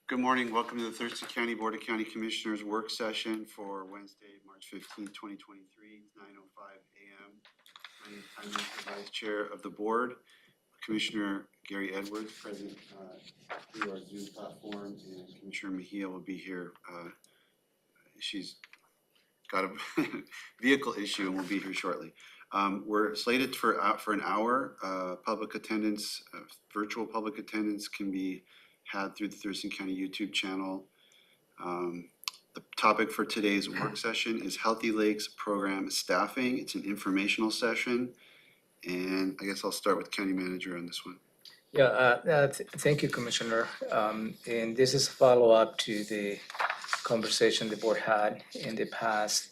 Good morning. Welcome to the Thurston County Board of County Commissioners work session for Wednesday, March 15th, 2023, 9:05 a.m. My name is Tom Murphy, Vice Chair of the Board. Commissioner Gary Edwards, present through our Zoom platform, and Commissioner Mejia will be here. She's got a vehicle issue and will be here shortly. We're slated for an hour. Public attendance, virtual public attendance can be had through the Thurston County YouTube channel. The topic for today's work session is Healthy Lakes Program Staffing. It's an informational session. And I guess I'll start with County Manager on this one. Yeah, thank you, Commissioner. And this is a follow-up to the conversation the board had in the past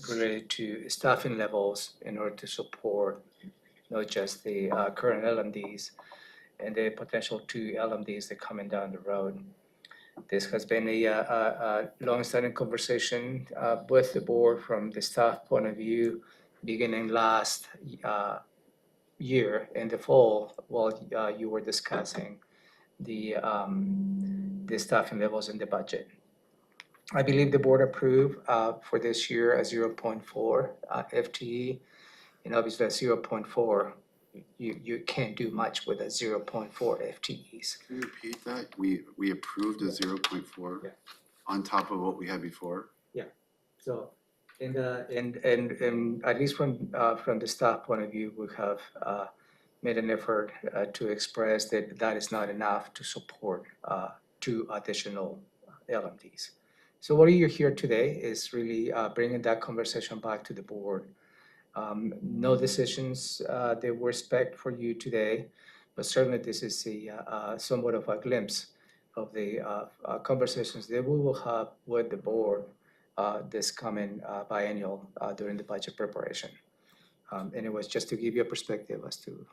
related to staffing levels in order to support not just the current LMDs and the potential two LMDs that are coming down the road. This has been a long-standing conversation with the board from the staff point of view, beginning last year in the fall while you were discussing the staffing levels in the budget. I believe the board approved for this year a 0.4 FTE, and obviously a 0.4. You can't do much with a 0.4 FTEs. Can you repeat that? We approved a 0.4 Yeah. on top of what we had before? So, and at least from the staff point of view, we have made an effort to express that that is not enough to support two additional LMDs. So what you're here today is really bringing that conversation back to the board. No decisions that were expected for you today, but certainly this is a somewhat of a glimpse of the conversations that we will have with the board this coming biennial during the budget preparation. And it was just to give you a perspective as to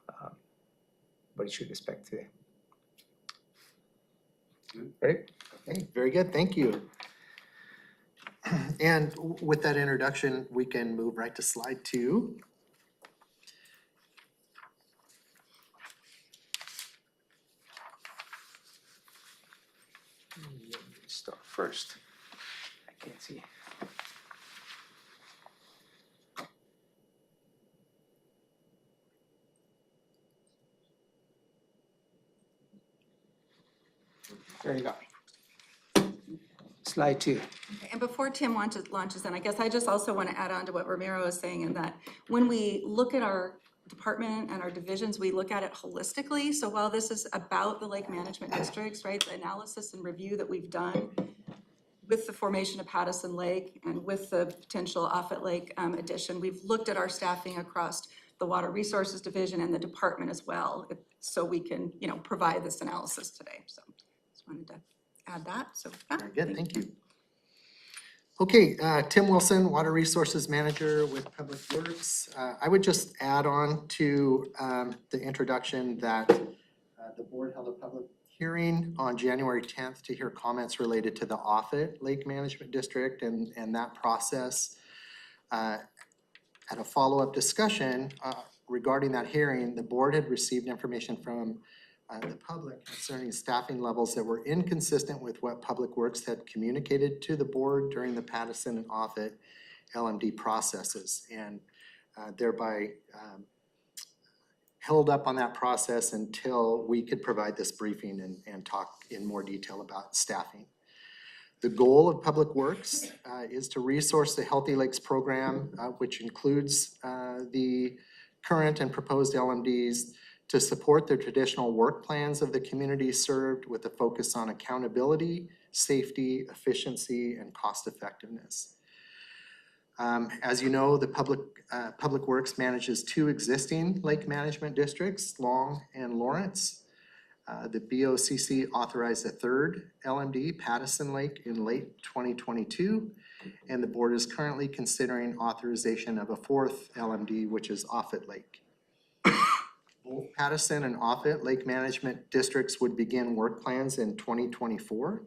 what you should expect today. Right? Okay, very good, thank you. And with that introduction, we can move right to slide 2. Start first. I can't see. There you go. Slide 2. And before Tim launches in, I guess I just also want to add on to what Ramiro is saying, in that when we look at our department and our divisions, we look at it holistically. So while this is about the lake management districts, right, the analysis and review that we've done with the formation of Pattison Lake and with the potential Offutt Lake addition, we've looked at our staffing across the Water Resources Division and the department as well, so we can, provide this analysis today. So just wanted to add that. So Very good, thank you. Okay, Tim Wilson, Water Resources Manager with Public Works. I would just add on to the introduction that the board held a public hearing on January 10th to hear comments related to the Offutt Lake Management District and that process. At a follow-up discussion regarding that hearing, the board had received information from the public concerning staffing levels that were inconsistent with what Public Works had communicated to the board during the Pattison and Offutt LMD processes, and thereby held up on that process until we could provide this briefing and talk in more detail about staffing. The goal of Public Works is to resource the Healthy Lakes program, which includes the current and proposed LMDs, to support the traditional work plans of the community served with a focus on accountability, safety, efficiency, and cost effectiveness. As you know, the Public Works manages 2 existing lake management districts, Long and Lawrence. The BoCC authorized a 3rd LMD, Pattison Lake, in late 2022, and the board is currently considering authorization of a 4th LMD, which is Offutt Lake. Both Pattison and Offutt Lake Management Districts would begin work plans in 2024.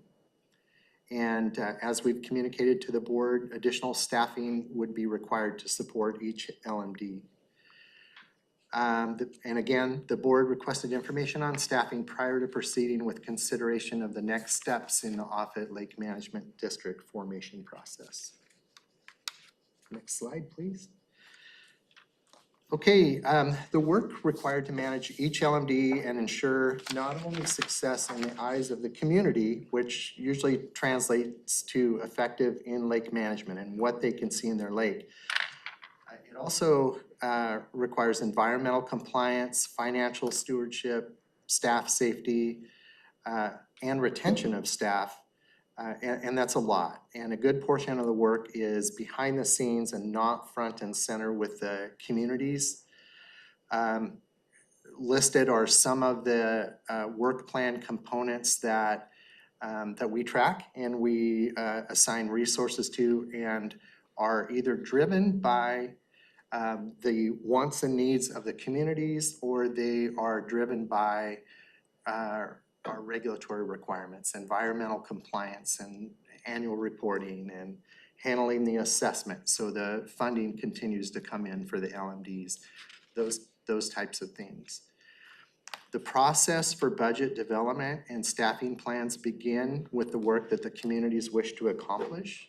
And as we've communicated to the board, additional staffing would be required to support each LMD. And again, the board requested information on staffing prior to proceeding with consideration of the next steps in the Offutt Lake Management District formation process. Next slide, please. Okay, the work required to manage each LMD and ensure not only success in the eyes of the community, which usually translates to effective in-lake management and what they can see in their lake. It also requires environmental compliance, financial stewardship, staff safety, and retention of staff. And that's a lot. And a good portion of the work is behind the scenes and not front and center with the communities. Listed are some of the work plan components that we track and we assign resources to and are either driven by the wants and needs of the communities, or they are driven by our regulatory requirements, environmental compliance and annual reporting and handling the assessment. So the funding continues to come in for the LMDs, those types of things. The process for budget development and staffing plans begin with the work that the communities wish to accomplish.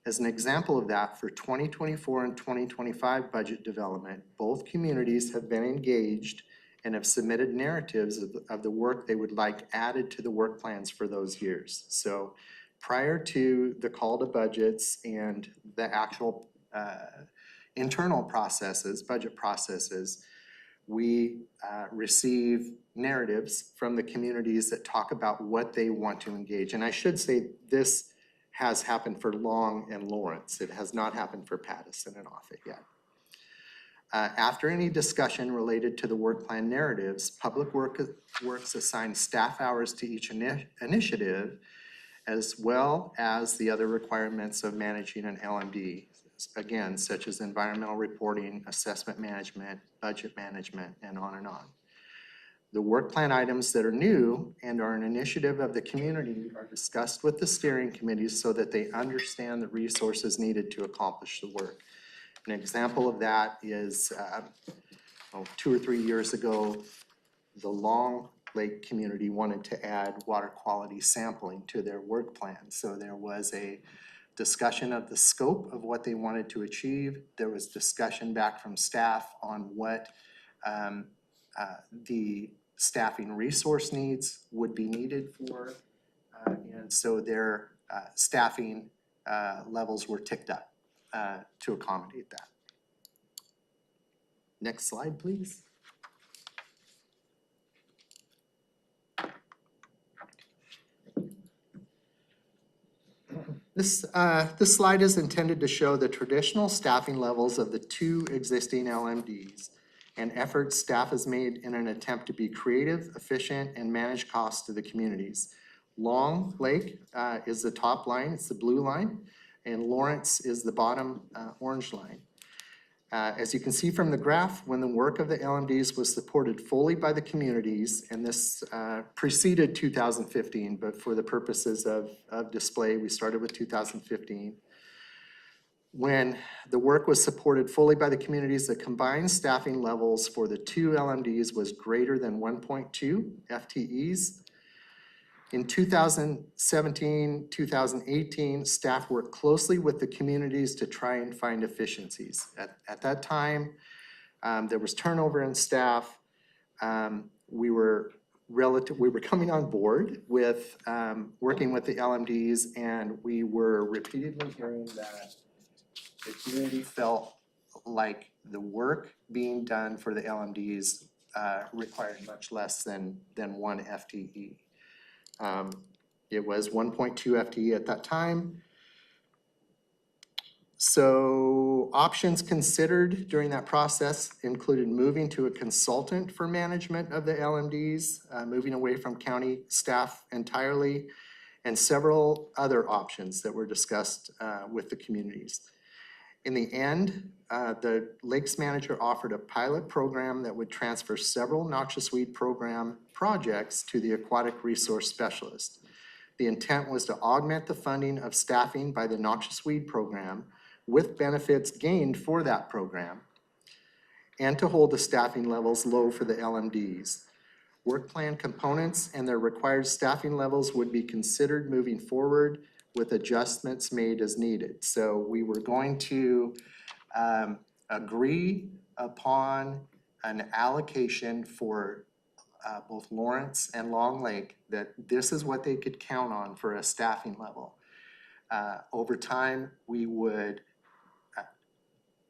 As an example of that, for 2024 and 2025 budget development, both communities have been engaged and have submitted narratives of the work they would like added to the work plans for those years. So prior to the call to budgets and the actual internal processes, budget processes, we receive narratives from the communities that talk about what they want to engage. And I should say this has happened for Long and Lawrence. It has not happened for Pattison and Offutt yet. After any discussion related to the work plan narratives, Public Works assigns staff hours to each initiative, as well as the other requirements of managing an LMD, again, such as environmental reporting, assessment management, budget management, and on and on. The work plan items that are new and are an initiative of the community are discussed with the steering committees so that they understand the resources needed to accomplish the work. An example of that is 2 or 3 years ago, the Long Lake community wanted to add water quality sampling to their work plan. So there was a discussion of the scope of what they wanted to achieve. There was discussion back from staff on what the staffing resource needs would be needed for. And so their staffing levels were ticked up to accommodate that. Next slide, please. This slide is intended to show the traditional staffing levels of the 2 existing LMDs and efforts staff has made in an attempt to be creative, efficient, and manage costs to the communities. Long Lake is the top line, it's the blue line, and Lawrence is the bottom orange line. As you can see from the graph, when the work of the LMDs was supported fully by the communities, and this preceded 2015, but for the purposes of display, we started with 2015. When the work was supported fully by the communities, the combined staffing levels for the 2 LMDs was greater than 1.2 FTEs. In 2017, 2018, staff worked closely with the communities to try and find efficiencies. At that time, there was turnover in staff. We were coming on board with working with the LMDs, and we were repeatedly hearing that the community felt like the work being done for the LMDs required much less than 1 FTE. It was 1.2 FTE at that time. So options considered during that process included moving to a consultant for management of the LMDs, moving away from county staff entirely, and several other options that were discussed with the communities. In the end, the Lakes manager offered a pilot program that would transfer several noxious weed program projects to the aquatic resource specialist. The intent was to augment the funding of staffing by the noxious weed program with benefits gained for that program. and to hold the staffing levels low for the LMDs. Work plan components and their required staffing levels would be considered moving forward with adjustments made as needed. So we were going to agree upon an allocation for both Lawrence and Long Lake, that this is what they could count on for a staffing level. Over time, we would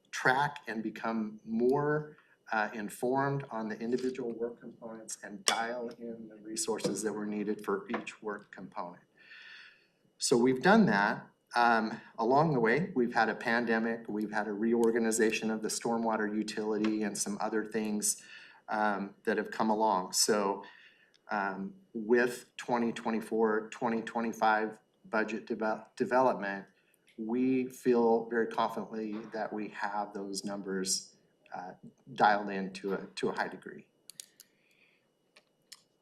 track and become more informed on the individual work components and dial in the resources that were needed for each work component. So we've done that. Along the way, we've had a pandemic, we've had a reorganization of the stormwater utility and some other things that have come along. So with 2024, 2025 budget development, we feel very confidently that we have those numbers dialed in to a high degree.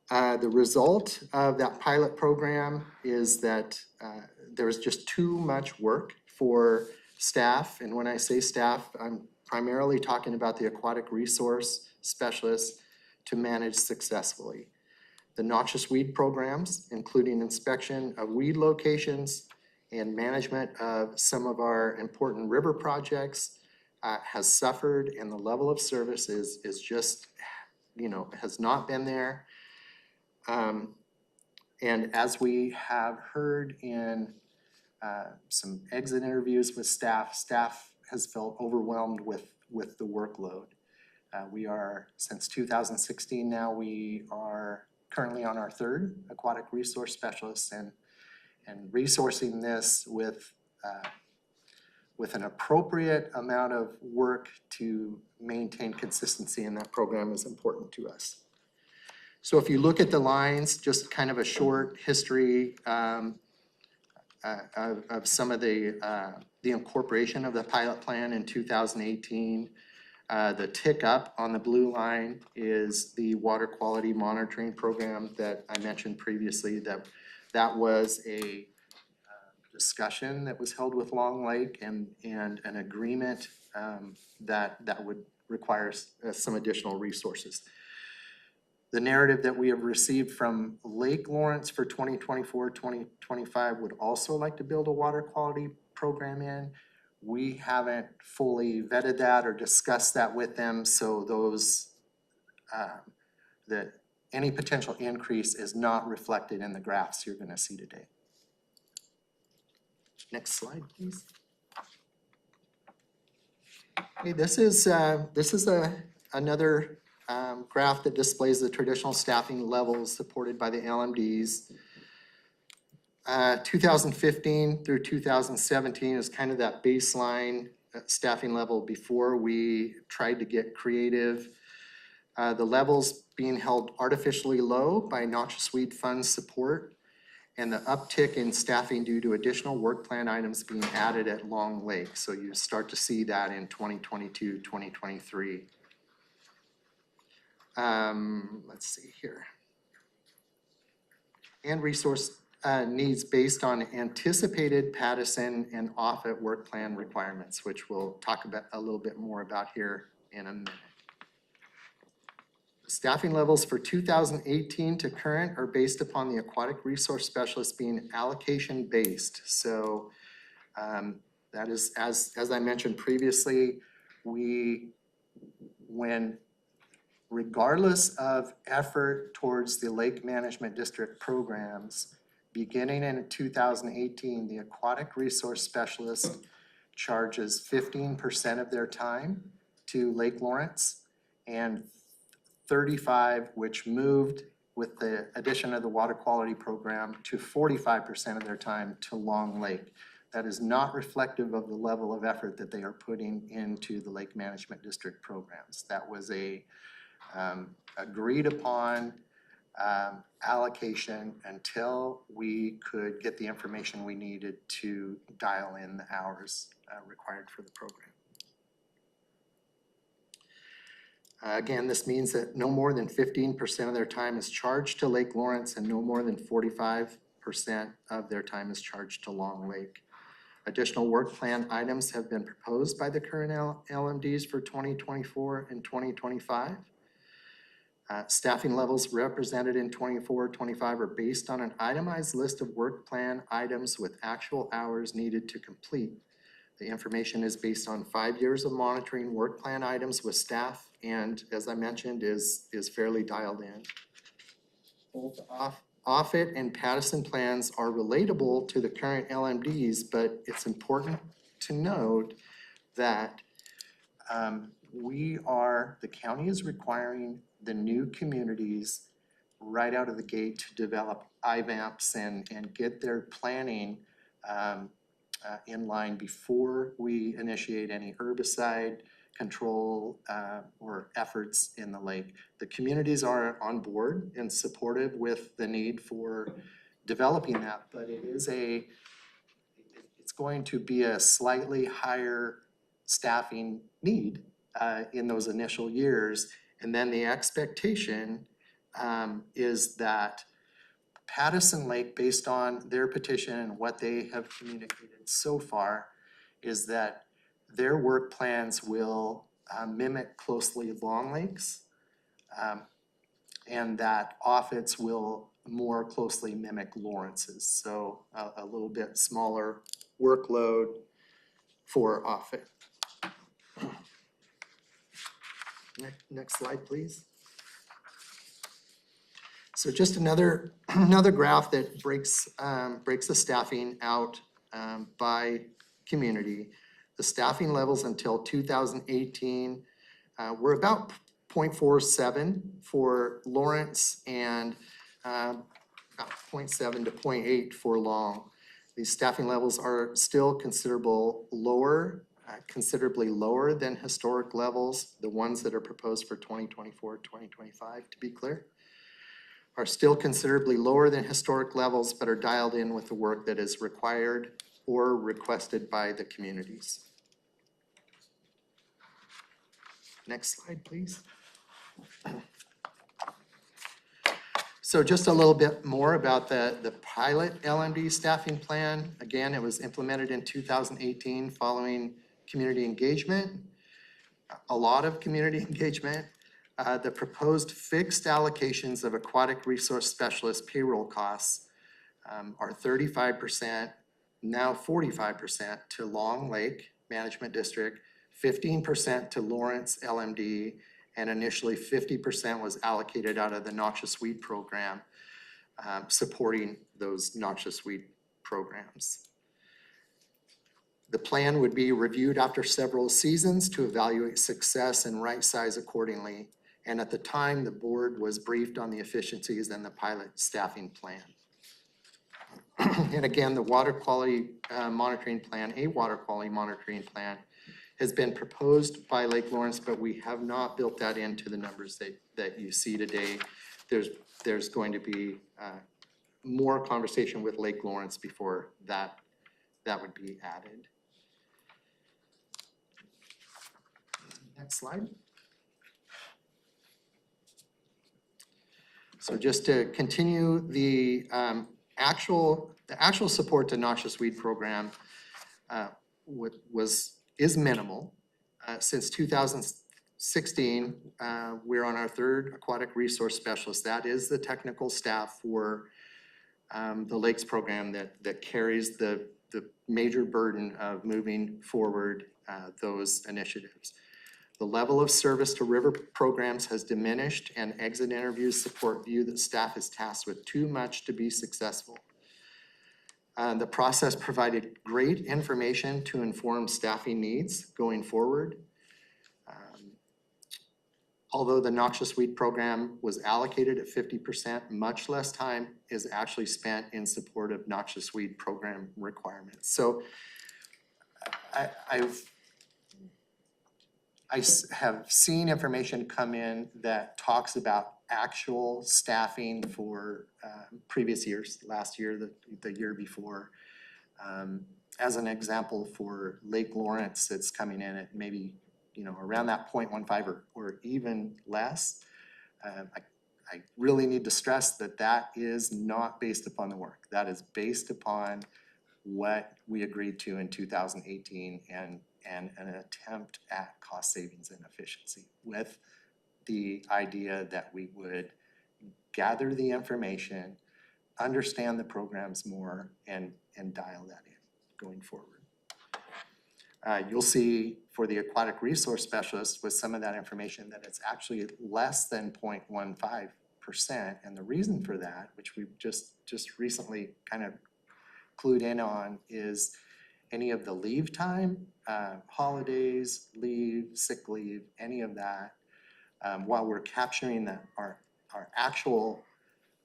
The result of that pilot program is that there's just too much work for staff. And when I say staff, I'm primarily talking about the aquatic resource specialists to manage successfully. The noxious weed programs, including inspection of weed locations and management of some of our important river projects, has suffered, and the level of service is just, has not been there. And as we have heard in some exit interviews with staff has felt overwhelmed with the workload. We are, since 2016 now, we are currently on our third aquatic resource specialist, and resourcing this with an appropriate amount of work to maintain consistency in that program is important to us. So if you look at the lines, just kind of a short history of some of the incorporation of the pilot plan in 2018. The tick up on the blue line is the water quality monitoring program that I mentioned previously. That was a discussion that was held with Long Lake and an agreement that would require some additional resources. The narrative that we have received from Lake Lawrence for 2024, 2025 would also like to build a water quality program in. We haven't fully vetted that or discussed that with them, so those, that any potential increase is not reflected in the graphs you're gonna see today. Next slide, please. Okay, this is another graph that displays the traditional staffing levels supported by the LMDs. 2015 through 2017 is kind of that baseline staffing level before we tried to get creative. The levels being held artificially low by noxious weed fund support, and the uptick in staffing due to additional work plan items being added at Long Lake. So you start to see that in 2022, 2023. Let's see here. And resource needs based on anticipated Pattison and Offutt work plan requirements, which we'll talk about a little bit more about here in a minute. The staffing levels for 2018 to current are based upon the aquatic resource specialist being allocation based. So that is, as I mentioned previously, regardless of effort towards the Lake Management District programs, beginning in 2018, the aquatic resource specialist charges 15% of their time to Lake Lawrence, and 35%, which moved with the addition of the water quality program, to 45% of their time to Long Lake. That is not reflective of the level of effort that they are putting into the Lake Management District programs. That was a agreed upon allocation until we could get the information we needed to dial in the hours required for the program. Again, this means that no more than 15% of their time is charged to Lake Lawrence, and no more than 45% of their time is charged to Long Lake. Additional work plan items have been proposed by the current LMDs for 2024 and 2025. Staffing levels represented in 24-25 are based on an itemized list of work plan items with actual hours needed to complete. The information is based on 5 years of monitoring work plan items with staff and, as I mentioned, is fairly dialed in. Both Offutt and Pattison plans are relatable to the current LMDs, but it's important to note that the county is requiring the new communities right out of the gate to develop IVAMPs and get their planning in line before we initiate any herbicide control or efforts in the lake. The communities are on board and supportive with the need for developing that, but it's going to be a slightly higher staffing need in those initial years. And then the expectation is that Pattison Lake, based on their petition and what they have communicated so far, is that their work plans will mimic closely Long Lake's, and that Offutt's will more closely mimic Lawrence's. So a little bit smaller workload for Offutt. Next slide, please. So just another graph that breaks the staffing out by community. The staffing levels until 2018 were about 0.47 for Lawrence and about 0.7 to 0.8 for Long. These staffing levels are still considerably lower than historic levels. The ones that are proposed for 2024, 2025, to be clear, are still considerably lower than historic levels, but are dialed in with the work that is required or requested by the communities. Next slide, please. So just a little bit more about the pilot LMD staffing plan. Again, it was implemented in 2018 following community engagement, a lot of community engagement. The proposed fixed allocations of aquatic resource specialist payroll costs are 35%, now 45% to Long Lake Management District, 15% to Lawrence LMD, and initially 50% was allocated out of the noxious weed program, supporting those noxious weed programs. The plan would be reviewed after several seasons to evaluate success and right size accordingly. And at the time, the board was briefed on the efficiencies in the pilot staffing plan. And again, the water quality monitoring plan, a water quality monitoring plan, has been proposed by Lake Lawrence, but we have not built that into the numbers that you see today. There's going to be more conversation with Lake Lawrence before that would be added. Next slide. So just to continue the actual support to noxious weed program is minimal. Since 2016, we're on our third aquatic resource specialist. That is the technical staff for the Lakes program that carries the major burden of moving forward those initiatives. The level of service to river programs has diminished, and exit interviews support view that staff is tasked with too much to be successful. The process provided great information to inform staffing needs going forward. Although the noxious weed program was allocated at 50%, much less time is actually spent in support of noxious weed program requirements. So I have seen information come in that talks about actual staffing for previous years, last year, the year before. As an example, for Lake Lawrence, it's coming in at maybe, around that 0.15 or even less. I really need to stress that is not based upon the work. That is based upon what we agreed to in 2018 and an attempt at cost savings and efficiency with the idea that we would gather the information, understand the programs more, and dial that in going forward. You'll see for the aquatic resource specialist with some of that information that it's actually less than 0.15%. And the reason for that, which we've just recently kind of clued in on, is any of the leave time, holidays, leave, sick leave, any of that, while we're capturing our actual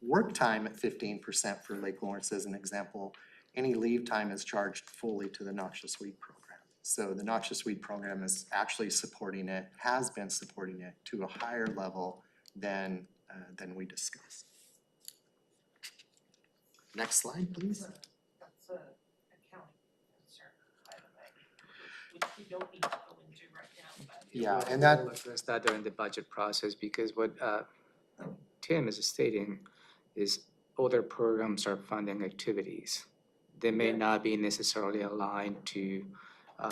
work time at 15% for Lake Lawrence as an example, any leave time is charged fully to the noxious weed program. So the noxious weed program is actually supporting it, has been supporting it to a higher level than we discussed. Next slide, please. That's a accounting concern, by the way, which we don't need to go into right now, but. Yeah, and that, We'll address that during the budget process, because what Tim is stating is other programs are funding activities. They may not be necessarily aligned to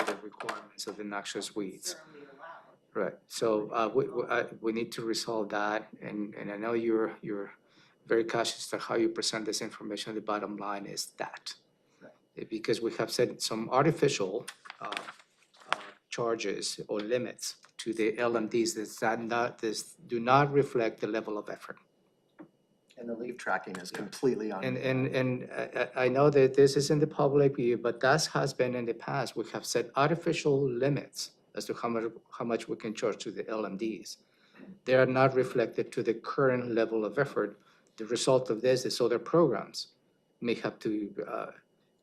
the requirements of the noxious weeds. Necessarily allowed. Right, so we need to resolve that, and I know you're very cautious to how you present this information. The bottom line is that. Because we have set some artificial charges or limits to the LMDs that do not reflect the level of effort. and the leave tracking is completely on. And I know that this is in the public view, but that has been in the past. We have set artificial limits as to how much we can charge to the LMDs. They are not reflected to the current level of effort. The result of this is other programs may have to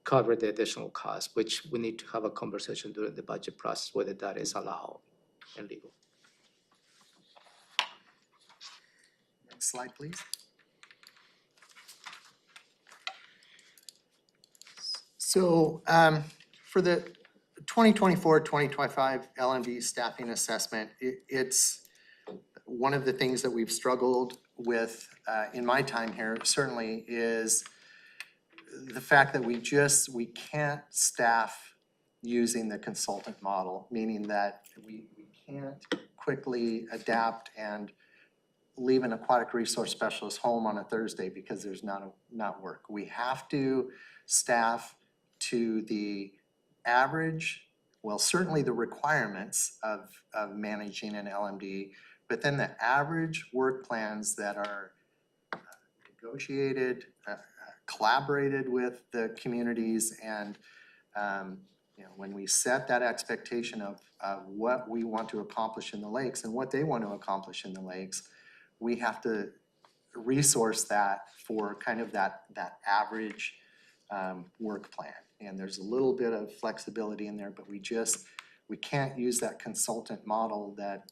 cover the additional cost, which we need to have a conversation during the budget process whether that is allowed and legal. Next slide, please. So for the 2024-2025 LMD staffing assessment, it's one of the things that we've struggled with in my time here certainly is the fact that we can't staff using the consultant model, meaning that we can't quickly adapt and leave an aquatic resource specialist home on a Thursday because there's not work. We have to staff to the average, well, certainly the requirements of managing an LMD, but then the average work plans that are negotiated, collaborated with the communities, and when we set that expectation of what we want to accomplish in the lakes and what they want to accomplish in the lakes, we have to resource that for kind of that average work plan. And there's a little bit of flexibility in there, but we can't use that consultant model that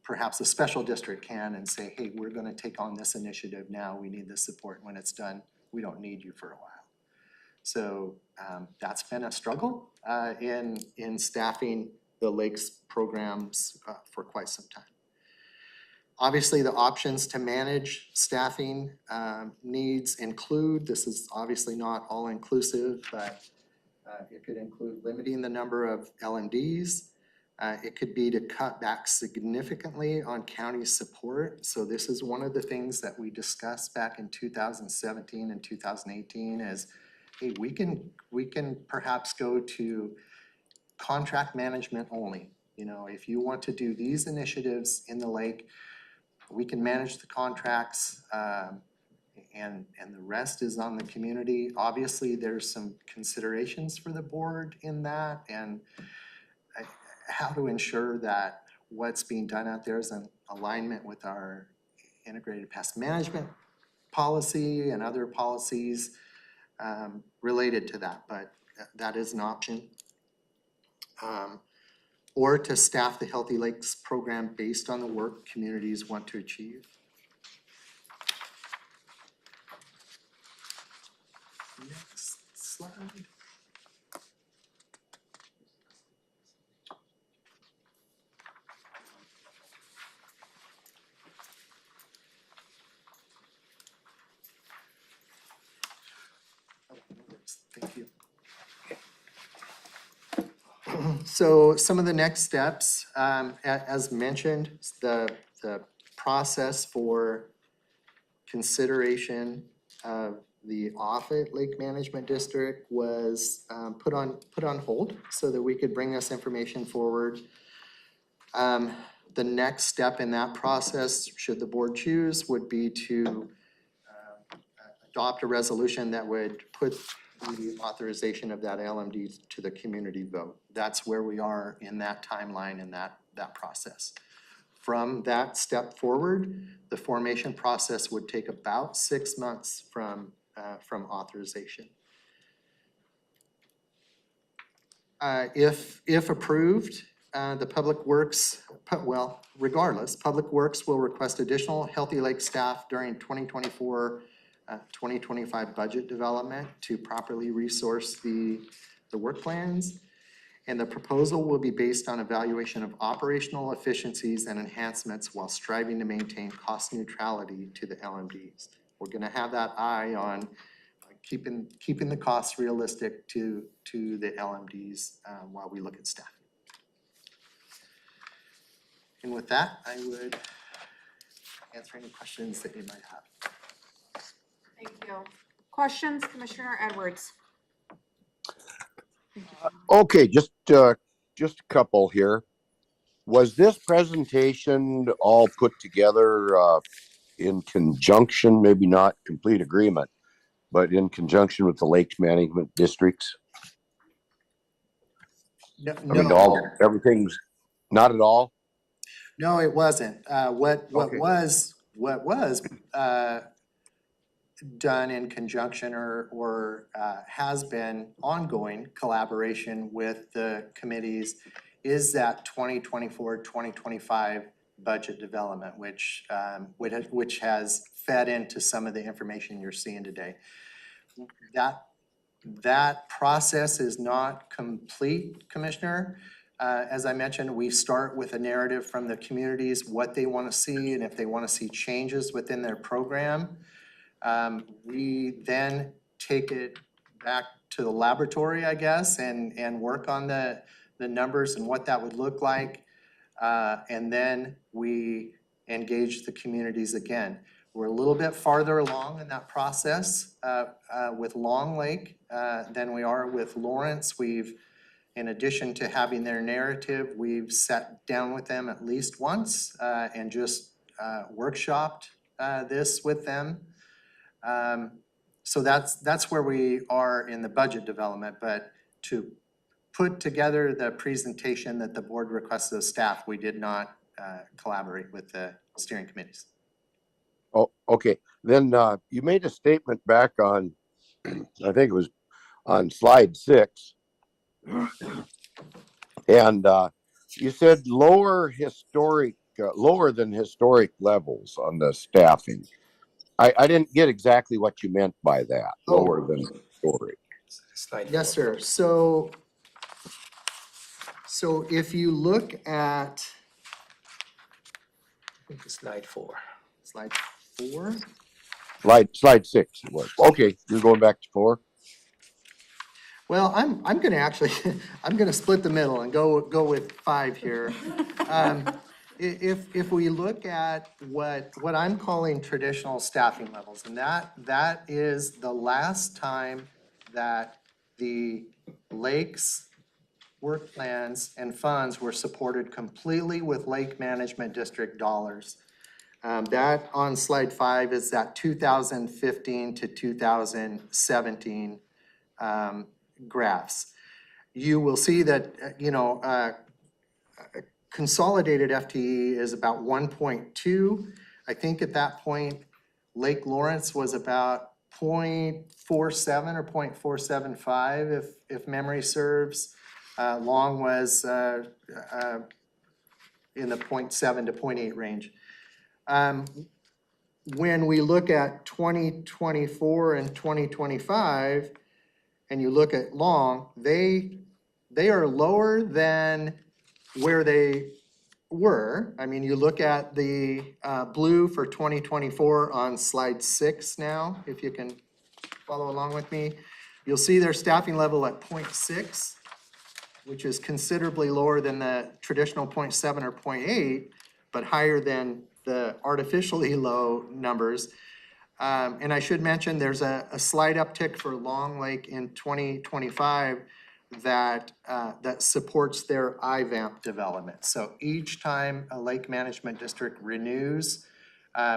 perhaps a special district can and say, hey, we're gonna take on this initiative now, we need this support. When it's done, we don't need you for a while. So that's been a struggle in staffing the lakes programs for quite some time. Obviously, the options to manage staffing needs include, this is obviously not all inclusive, but it could include limiting the number of LMDs. It could be to cut back significantly on county support. So this is one of the things that we discussed back in 2017 and 2018 is, hey, we can perhaps go to contract management only. You know, if you want to do these initiatives in the lake, we can manage the contracts and the rest is on the community. Obviously, there's some considerations for the board in that and how to ensure that what's being done out there is in alignment with our integrated pest management policy and other policies related to that, but that is an option. Or to staff the Healthy Lakes program based on the work communities want to achieve. Next slide. Oh, no worries. Thank you. So some of the next steps, as mentioned, the process for consideration of the Offutt Lake Management District was put on hold so that we could bring this information forward. The next step in that process, should the board choose, would be to adopt a resolution that would put the authorization of that LMD to the community vote. That's where we are in that timeline and that process. From that step forward, the formation process would take about 6 months from authorization. If approved, the Public Works, regardless, Public Works will request additional Healthy Lake staff during 2024-2025 budget development to properly resource the work plans. And the proposal will be based on evaluation of operational efficiencies and enhancements while striving to maintain cost neutrality to the LMDs. We're gonna have that eye on keeping the costs realistic to the LMDs while we look at staffing. And with that, I would answer any questions that you might have. Thank you. Questions, Commissioner Edwards? Okay, just a couple here. Was this presentation all put together in conjunction, maybe not complete agreement, but in conjunction with the Lakes Management Districts? No, I mean, everything's not at all? no, it wasn't. What Okay. was done in conjunction or has been ongoing collaboration with the committees is that 2024-2025 budget development, which has fed into some of the information you're seeing today. That process is not complete, Commissioner. As I mentioned, we start with a narrative from the communities, what they want to see, and if they want to see changes within their program. We then take it back to the laboratory, I guess, and work on the numbers and what that would look like. And then we engage the communities again. We're a little bit farther along in that process with Long Lake than we are with Lawrence. In addition to having their narrative, we've sat down with them at least once and just workshopped this with them. So that's where we are in the budget development, but to put together the presentation that the board requested of staff, we did not collaborate with the steering committees. Oh, okay. Then you made a statement back on, I think it was on slide 6. And you said lower than historic levels on the staffing. I didn't get exactly what you meant by that, lower than historic. Slide Yes, 4. sir. So if you look at I think it's slide 4. slide 4, Slide 6 it was. Okay, you're going back to 4? well, I'm gonna actually, I'm gonna split the middle and go with 5 here. If we look at what I'm calling traditional staffing levels, and that is the last time that the lakes work plans and funds were supported completely with Lake Management District dollars. That on slide 5 is that 2015 to 2017 graphs. You will see that, consolidated FTE is about 1.2. I think at that point, Lake Lawrence was about 0.47 or 0.475 if memory serves. Long was in the 0.7 to 0.8 range. When we look at 2024 and 2025, and you look at Long, they are lower than where they were. I mean, you look at the blue for 2024 on slide 6 now, if you can follow along with me. You'll see their staffing level at 0.6, which is considerably lower than the traditional 0.7 or 0.8, but higher than the artificially low numbers. And I should mention, there's a slight uptick for Long Lake in 2025 that supports their IVAMP development. So each time a lake management district renews,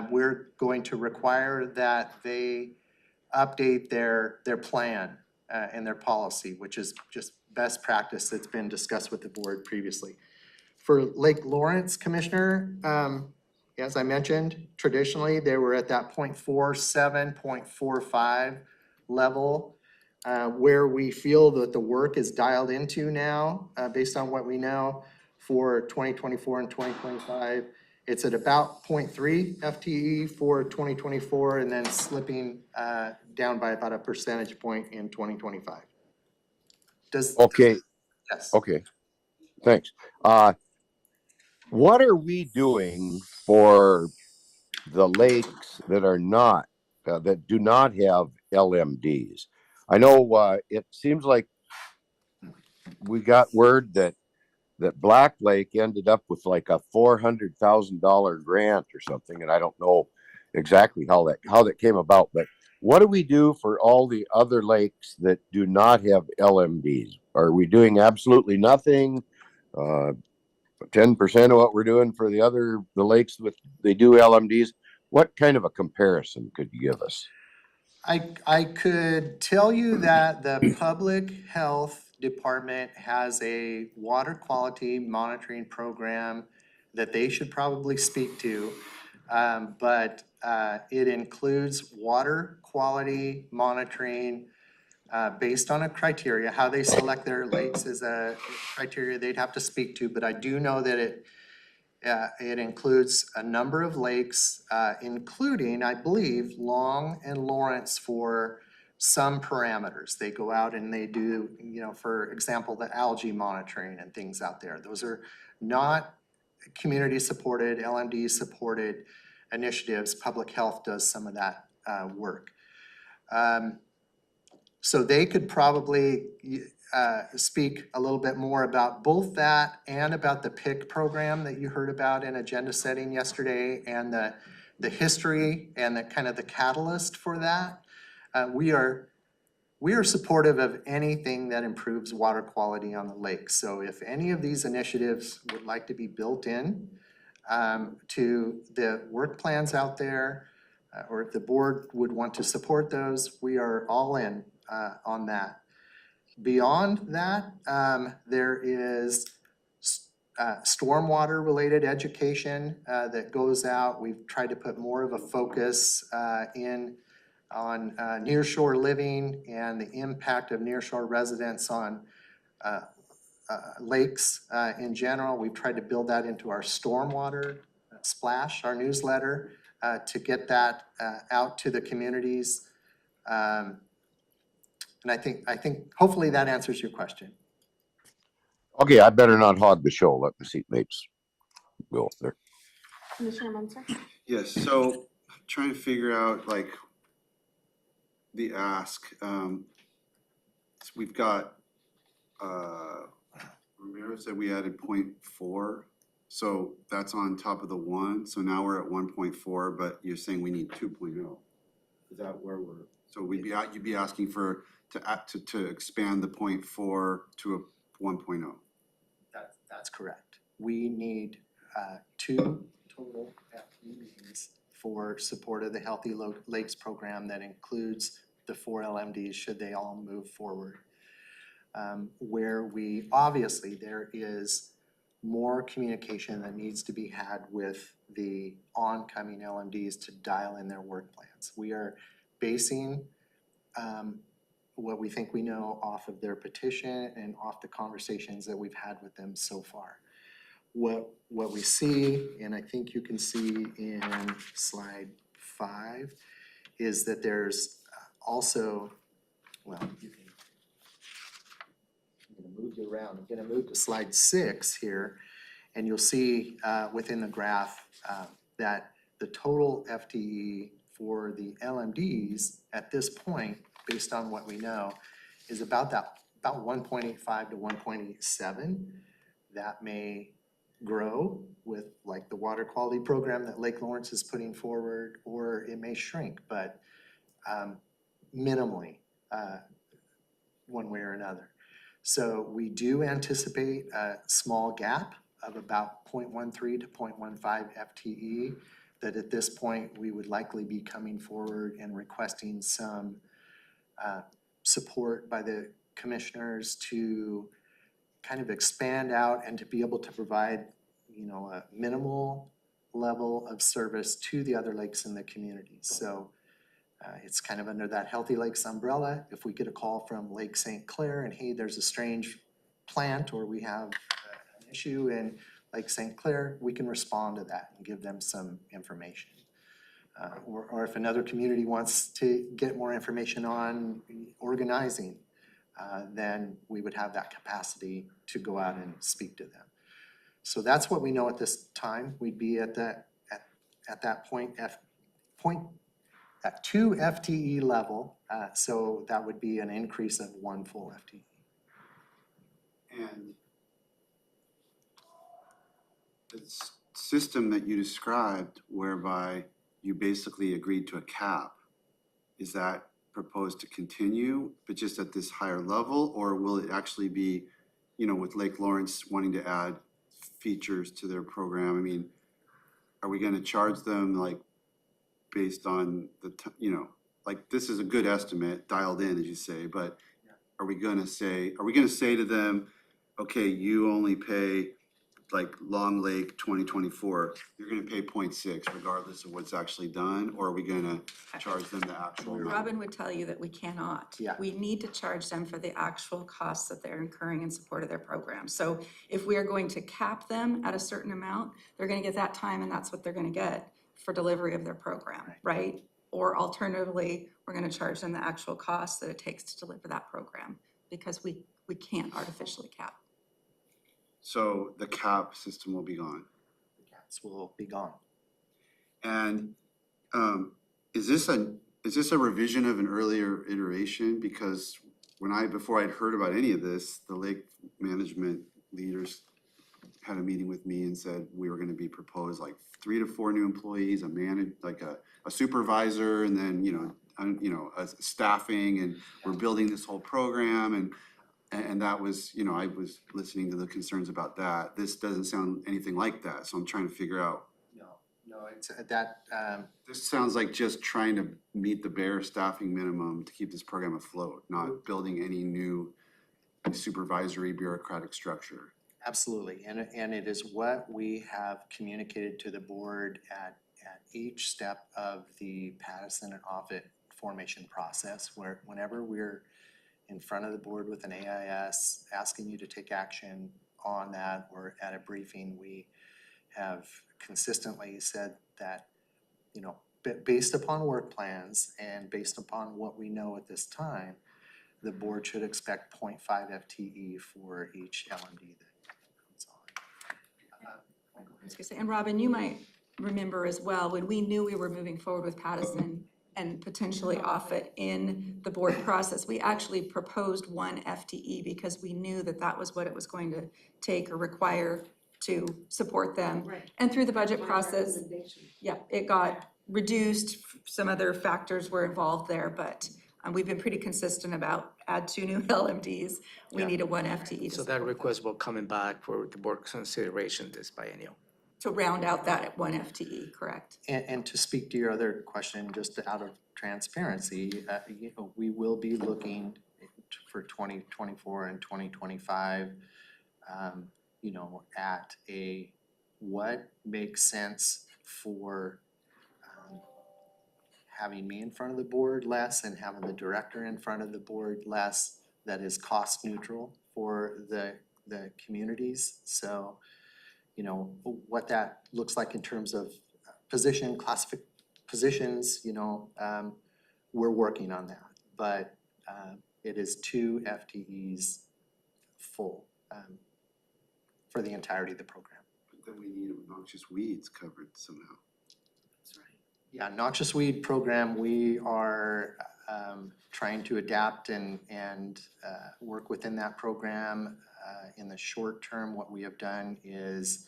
we're going to require that they update their plan and their policy, which is just best practice that's been discussed with the board previously. For Lake Lawrence, Commissioner, as I mentioned, traditionally, they were at that 0.47, 0.45 level, where we feel that the work is dialed into now, based on what we know for 2024 and 2025. It's at about 0.3 FTE for 2024, and then slipping down by about a percentage point in 2025. Okay, Yes. okay, thanks. What are we doing for the lakes that are not, that do not have LMDs? I know, it seems like we got word that Black Lake ended up with like a $400,000 grant or something, and I don't know exactly how that came about. But what do we do for all the other lakes that do not have LMDs? Are we doing absolutely nothing? 10% of what we're doing for the lakes with they do LMDs? What kind of a comparison could you give us? I could tell you that the public health department has a water quality monitoring program that they should probably speak to. But it includes water quality monitoring based on a criteria. How they select their lakes is a criteria they'd have to speak to, but I do know that it includes a number of lakes, including, I believe, Long and Lawrence for some parameters. They go out and they do, for example, the algae monitoring and things out there. Those are not community-supported, LMD-supported initiatives. Public health does some of that work. So they could probably speak a little bit more about both that and about the PIC program that you heard about in agenda setting yesterday, and the history and the kind of the catalyst for that. We are supportive of anything that improves water quality on the lake. So if any of these initiatives would like to be built in to the work plans out there, or if the board would want to support those, we are all in on that. Beyond that, there is stormwater related education that goes out. We've tried to put more of a focus on nearshore living and the impact of nearshore residents on lakes in general. We've tried to build that into our stormwater splash, our newsletter, to get that out to the communities. And I think hopefully that answers your question. Okay, I better not hog the show. Let the seatmates go there. Commissioner Munson? Yes, so I'm trying to figure out like the ask. So we've got, Romero said we added 0.4. So that's on top of the 1. So now we're at 1.4, but you're saying we need 2.0. Is that where we're, so you'd be asking for, to expand the 0.4 to a 1.0? That's correct. We need 2 total FTEs for support of the Healthy Lakes program that includes the 4 LMDs should they all move forward. Where we, obviously, there is more communication that needs to be had with the oncoming LMDs to dial in their work plans. We are basing what we think we know off of their petition and off the conversations that we've had with them so far. What we see, and I think you can see in slide 5, is that there's also, well, I'm gonna move you around. I'm gonna move to slide 6 here, and you'll see within the graph that the total FTE for the LMDs at this point, based on what we know, is about 1.85 to 1.87. That may grow with like the water quality program that Lake Lawrence is putting forward, or it may shrink, but minimally, one way or another. So we do anticipate a small gap of about 0.13 to 0.15 FTE, that at this point, we would likely be coming forward and requesting some support by the commissioners to kind of expand out and to be able to provide, a minimal level of service to the other lakes in the community. So it's kind of under that Healthy Lakes umbrella. If we get a call from Lake St. Clair and, hey, there's a strange plant, or we have an issue in Lake St. Clair, we can respond to that and give them some information. Or if another community wants to get more information on organizing, then we would have that capacity to go out and speak to them. So that's what we know at this time. We'd be at that point at 2 FTE level, so that would be an increase of 1 full FTE. And the system that you described whereby you basically agreed to a cap, is that proposed to continue, but just at this higher level? Or will it actually be, with Lake Lawrence wanting to add features to their program? I mean, are we gonna charge them like based on the, like this is a good estimate, dialed in, as you say, but are we gonna say to them, okay, you only pay like Long Lake 2024, you're gonna pay 0.6 regardless of what's actually done, or are we gonna charge them the actual amount? Robin would tell you that we cannot. Yeah. We need to charge them for the actual costs that they're incurring in support of their program. So if we are going to cap them at a certain amount, they're gonna get that time and that's what they're gonna get for delivery of their program, right? Or alternatively, we're gonna charge them the actual cost that it takes to deliver that program, because we can't artificially cap. So the cap system will be gone. The caps will be gone. And is this a revision of an earlier iteration? Because before I'd heard about any of this, the lake management leaders had a meeting with me and said we were gonna be proposed like 3 to 4 new employees, a supervisor, and then, a staffing, and we're building this whole program, and that was, I was listening to the concerns about that. This doesn't sound anything like that, so I'm trying to figure out. No, it's that, This sounds like just trying to meet the bare staffing minimum to keep this program afloat, not building any new supervisory bureaucratic structure. absolutely, and it is what we have communicated to the board at each step of the Pattison and Offutt formation process, where whenever we're in front of the board with an AIS, asking you to take action on that, or at a briefing, we have consistently said that, based upon work plans and based upon what we know at this time, the board should expect 0.5 FTE for each LMD that comes on. I was gonna say, and Robin, you might remember as well, when we knew we were moving forward with Pattison and potentially Offutt in the board process, we actually proposed 1 FTE because we knew that that was what it was going to take or require to support them. Right. And through the budget My process, recommendation. it got reduced, some other factors were involved there, but we've been pretty consistent about add 2 new LMDs, we need a 1 FTE to So that support them. request will coming back for the board consideration this biennial. To round out that at 1 FTE, correct? And to speak to your other question, just out of transparency, we will be looking for 2024 and 2025, at what makes sense for having me in front of the board less and having the director in front of the board less, that is cost neutral for the communities. So, what that looks like in terms of positions, we're working on that. But it is 2 FTEs full for the entirety of the program. But then we need noxious weeds covered somehow. That's right. Yeah, noxious weed program, we are trying to adapt and work within that program. In the short term, what we have done is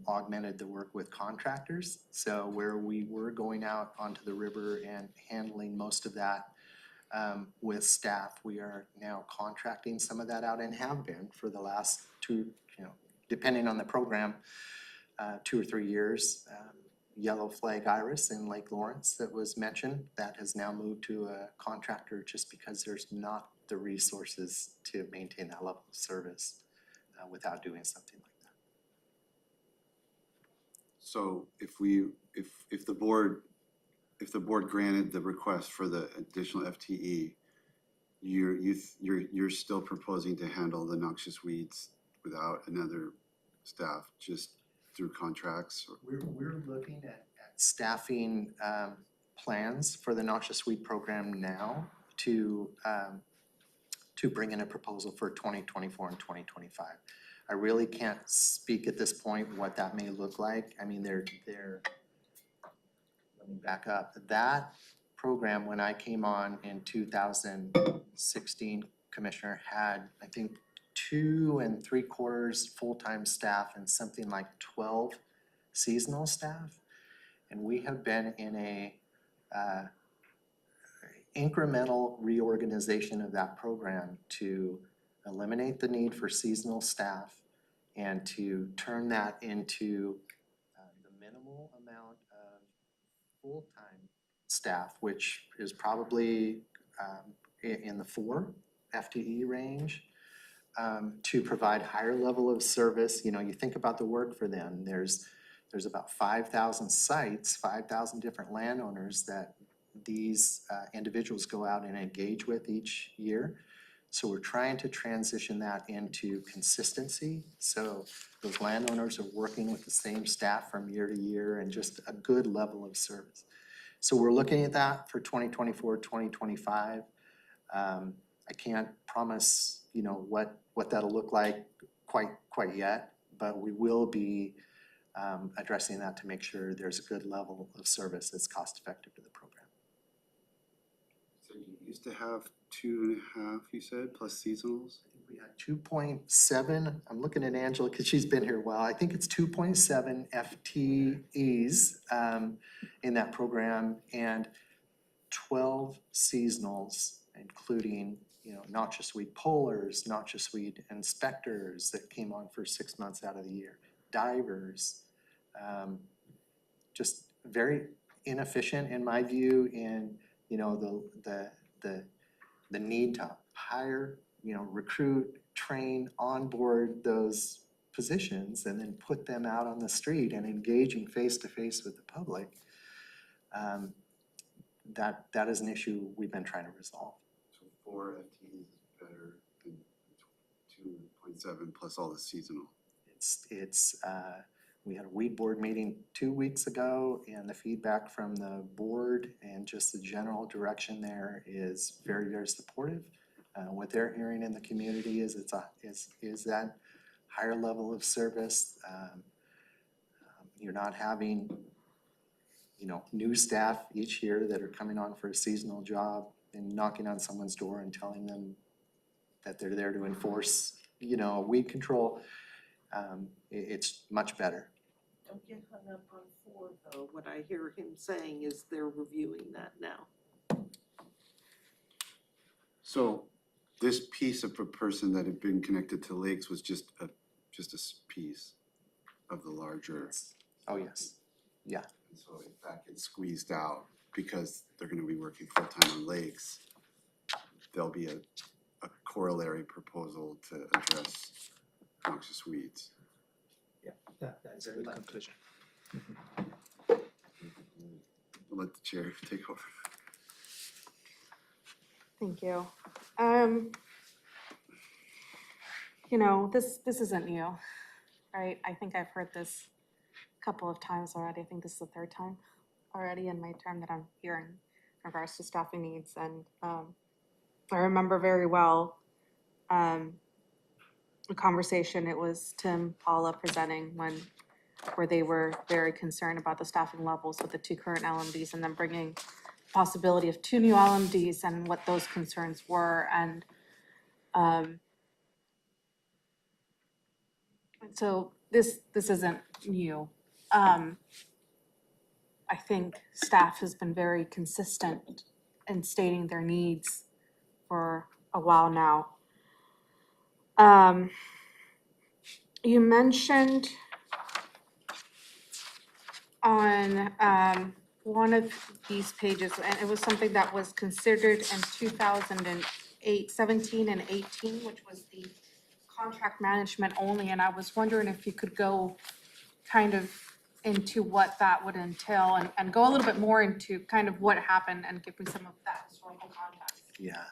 augmented the work with contractors. So where we were going out onto the river and handling most of that with staff, we are now contracting some of that out and have been for the last two, depending on the program, 2 or 3 years. Yellow flag iris in Lake Lawrence that was mentioned, that has now moved to a contractor just because there's not the resources to maintain that level of service without doing something like that. So if the board granted the request for the additional FTE, you're still proposing to handle the noxious weeds without another staff, just through contracts? We're looking at staffing plans for the noxious weed program now to bring in a proposal for 2024 and 2025. I really can't speak at this point what that may look like. I mean, let me back up. That program, when I came on in 2016, Commissioner, had, I think, 2 3/4 full-time staff and something like 12 seasonal staff. And we have been in a incremental reorganization of that program to eliminate the need for seasonal staff and to turn that into the minimal amount of full-time staff, which is probably in the 4 FTE range, to provide higher level of service. You think about the work for them. There's about 5,000 sites, 5,000 different landowners that these individuals go out and engage with each year. So we're trying to transition that into consistency. So those landowners are working with the same staff from year to year and just a good level of service. So we're looking at that for 2024, 2025. I can't promise, what that'll look like quite yet, but we will be addressing that to make sure there's a good level of service that's cost effective to the program. So you used to have 2.5, you said, plus seasonals? I think we had 2.7, I'm looking at Angela because she's been here a while. I think it's 2.7 FTEs in that program and 12 seasonals, including noxious weed pullers, noxious weed inspectors that came on for 6 months out of the year, divers, just very inefficient in my view in the need to hire, recruit, train, onboard those positions and then put them out on the street and engaging face to face with the public. That is an issue we've been trying to resolve. So 4 FTEs is better than 2.7 plus all the seasonal. We had a weed board meeting 2 weeks ago and the feedback from the board and just the general direction there is very, very supportive. What they're hearing in the community is that higher level of service. You're not having, new staff each year that are coming on for a seasonal job and knocking on someone's door and telling them that they're there to enforce, weed control. It's much better. Don't get hung up on 4 though. What I hear him saying is they're reviewing that now. So this piece of a person that had been connected to lakes was just a piece of the larger. Oh, yes. Yeah. And so if that gets squeezed out because they're gonna be working full-time on lakes, there'll be a corollary proposal to address noxious weeds. Yeah, that's a good conclusion. I'll let the chair take over. Thank you. This isn't new, right? I think I've heard this a couple of times already. I think this is the 3rd time already in my term that I'm hearing in regards to staffing needs. And I remember very well a conversation, it was Tim, Paula presenting where they were very concerned about the staffing levels with the 2 current LMDs and then bringing possibility of 2 new LMDs and what those concerns were, and so this isn't new. I think staff has been very consistent in stating their needs for a while now. You mentioned on one of these pages, and it was something that was considered in 2008, 17 and 18, which was the contract management only, and I was wondering if you could go kind of into what that would entail and go a little bit more into kind of what happened and give me some of that historical context. Yeah.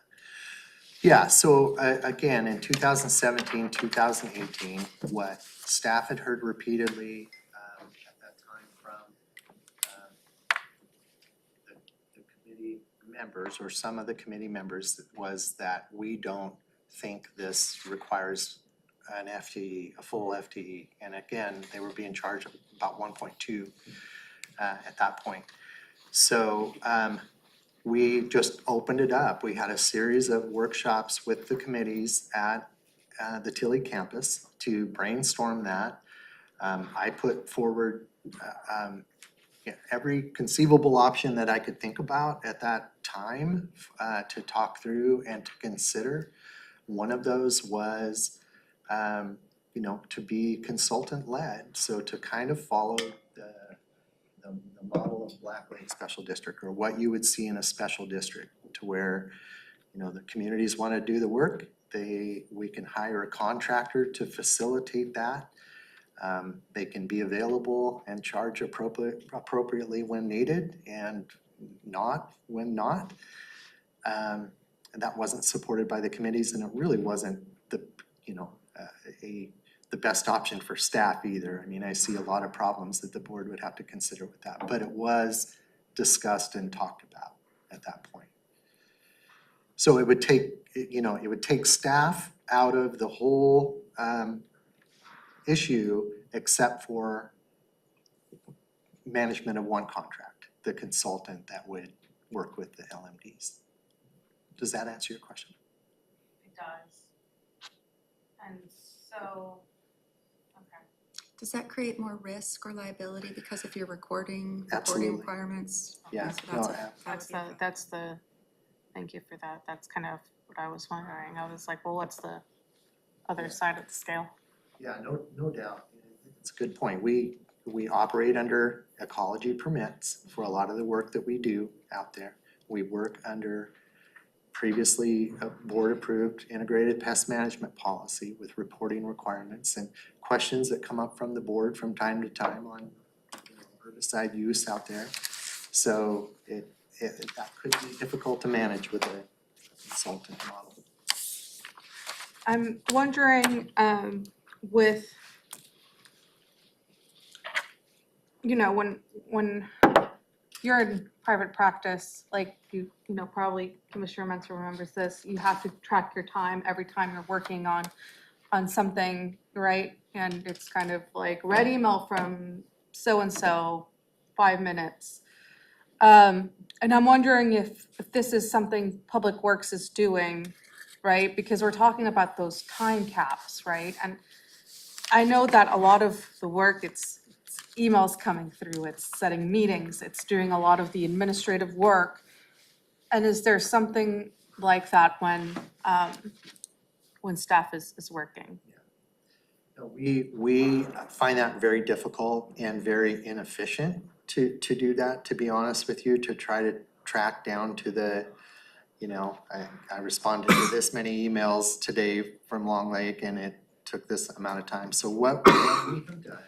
Yeah, so again, in 2017, 2018, what staff had heard repeatedly at that time from the committee members, or some of the committee members, was that we don't think this requires an FTE, a full FTE. And again, they were being charged about 1.2 at that point. So we just opened it up. We had a series of workshops with the committees at the Tilly campus to brainstorm that. I put forward every conceivable option that I could think about at that time to talk through and to consider. One of those was, to be consultant-led, so to kind of follow the model of Black Lake Special District, or what you would see in a special district, to where, the communities want to do the work, we can hire a contractor to facilitate that. They can be available and charge appropriately when needed and not when not. And that wasn't supported by the committees, and it really wasn't the best option for staff either. I mean, I see a lot of problems that the board would have to consider with that, but it was discussed and talked about at that point. So it would take staff out of the whole issue, except for management of one contract, the consultant that would work with the LMDs. Does that answer your question? It does. And so, okay. Does that create more risk or liability because of your reporting Absolutely. requirements? Yeah, So no, That's the, thank you for that. That's kind of what I was wondering. I was like, well, what's the other side of the scale? yeah, no doubt. It's a good point. We operate under ecology permits for a lot of the work that we do out there. We work under previously board-approved integrated pest management policy with reporting requirements and questions that come up from the board from time to time on herbicide use out there. So that could be difficult to manage with a consultant model. I'm wondering, with, when you're in private practice, like probably Commissioner Mentor remembers this, you have to track your time every time you're working on something, right? And it's kind of like, read email from so-and-so, 5 minutes. And I'm wondering if this is something Public Works is doing, right? Because we're talking about those time caps, right? And I know that a lot of the work, it's emails coming through, it's setting meetings, it's doing a lot of the administrative work. And is there something like that when staff is working? No, we find that very difficult and very inefficient to do that, to be honest with you, to try to track down to the, I responded to this many emails today from Long Lake and it took this amount of time. So what we have done,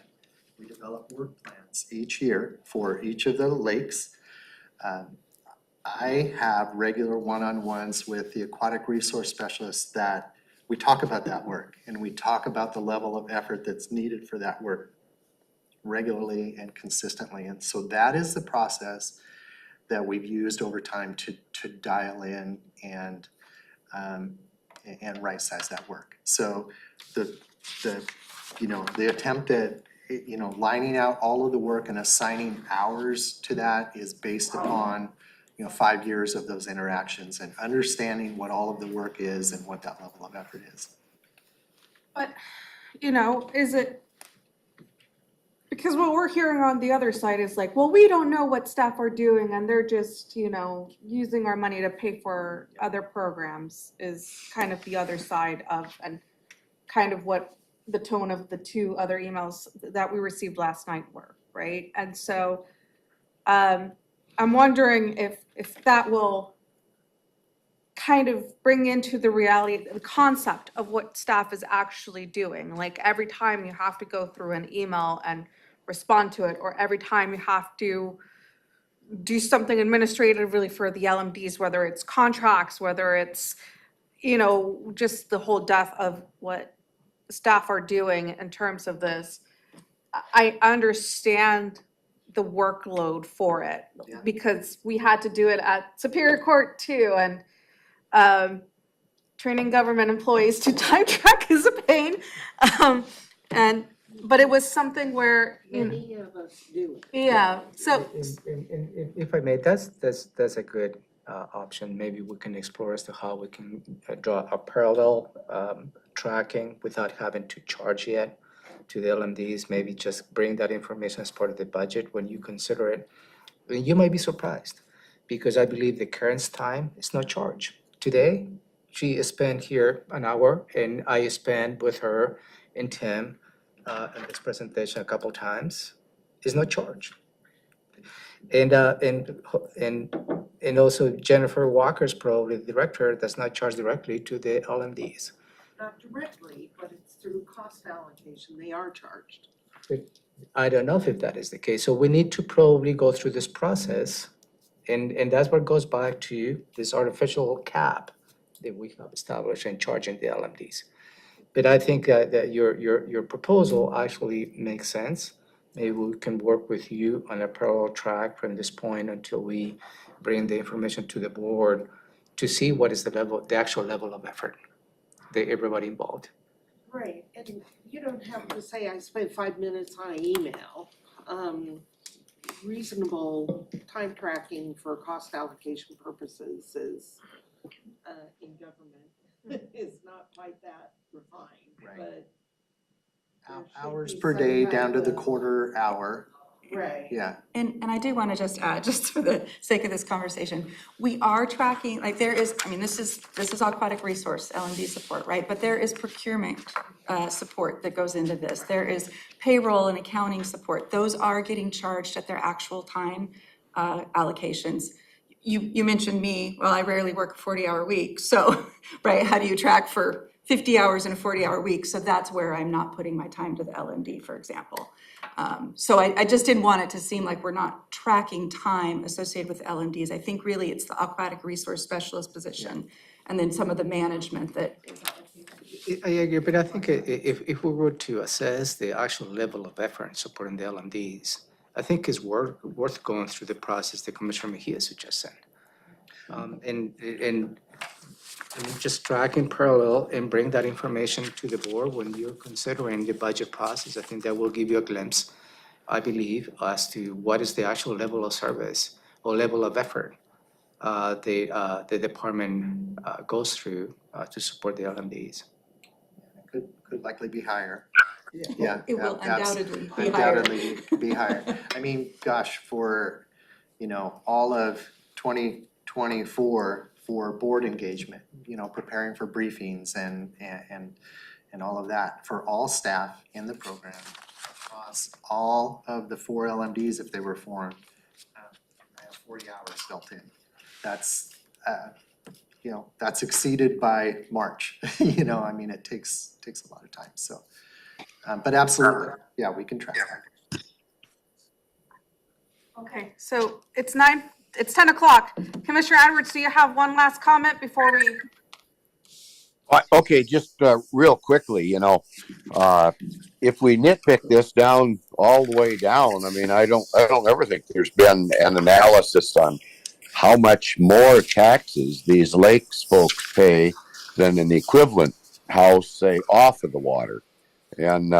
we develop work plans each year for each of the lakes. I have regular one-on-ones with the aquatic resource specialists that we talk about that work and we talk about the level of effort that's needed for that work regularly and consistently. And so that is the process that we've used over time to dial in and right size that work. So the attempt at lining out all of the work and assigning hours to that is based upon 5 years of those interactions and understanding what all of the work is and what that level of effort is. But, is it, because what we're hearing on the other side is like, well, we don't know what staff are doing and they're just, using our money to pay for other programs is kind of the other side of, and kind of what the tone of the two other emails that we received last night were, right? And so, I'm wondering if that will kind of bring into the reality, the concept of what staff is actually doing. Like every time you have to go through an email and respond to it, or every time you have to do something administratively for the LMDs, whether it's contracts, whether it's, just the whole depth of what staff are doing in terms of this. I understand the workload for it, Yeah. because we had to do it at Superior Court too, and training government employees to time track is a pain. But it was something where, Many of us do. yeah, so, And if I may, that's a good option. Maybe we can explore as to how we can draw a parallel tracking without having to charge yet to the LMDs. Maybe just bring that information as part of the budget when you consider it. And you might be surprised, because I believe the Karen's time is no charge. Today, she spent here an hour, and I spent with her and Tim in this presentation a couple times. Is no charge. And also Jennifer Walker's probably the director does not charge directly to the LMDs. Not directly, but it's through cost allocation, they are charged. I don't know if that is the case. So we need to probably go through this process. And that's what goes back to this artificial cap that we have established in charging the LMDs. But I think that your proposal actually makes sense. Maybe we can work with you on a parallel track from this point until we bring the information to the board to see what is the actual level of effort that everybody involved. Right, and you don't have to say, I spent 5 minutes on an email. Reasonable time tracking for cost allocation purposes is, in government, is not quite that refined, Right. but. there should Hours be per some day kind down to the of- quarter hour. Right. Yeah. And I do want to just add, just for the sake of this conversation, we are tracking, like there is, this is aquatic resource, LMD support, right? But there is procurement support that goes into this. There is payroll and accounting support. Those are getting charged at their actual time allocations. You mentioned me, well, I rarely work a 40-hour week, so, right, how do you track for 50 hours in a 40-hour week? So that's where I'm not putting my time to the LMD, for example. So I just didn't want it to seem like we're not tracking time associated with LMDs. I think really it's the aquatic resource specialist position and then some of the management that is allocated. I agree, but I think if we were to assess the actual level of effort supporting the LMDs, I think it's worth going through the process that Commissioner Mejia suggested. And just track in parallel and bring that information to the board when you're considering the budget process. I think that will give you a glimpse, I believe, as to what is the actual level of service or level of effort the department goes through to support the LMDs. Could likely be higher. Yeah. Yeah. It will undoubtedly be higher. Undoubtedly be higher. I mean, gosh, for, all of 2024 for board engagement, preparing for briefings and all of that for all staff in the program across all of the 4 LMDs if they were formed. I have 40 hours built in. That's, that's exceeded by March. It takes a lot of time, so. But absolutely, yeah, we can track that. okay, so it's 10 o'clock. Commissioner Edwards, do you have one last comment before we? Okay, just real quickly, if we nitpick this down all the way down, I don't ever think there's been an analysis on how much more taxes these lakes folks pay than an equivalent house, say, off of the water. And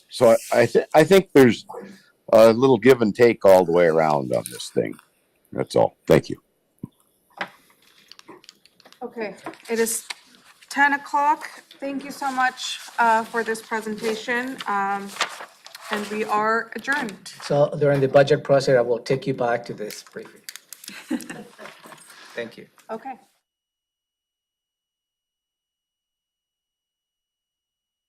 so I think there's a little give and take all the way around on this thing. That's all. Thank you. Okay, it is 10 o'clock. Thank you so much for this presentation. And we are adjourned. So during the budget process, I will take you back to this briefing. Thank you. Okay.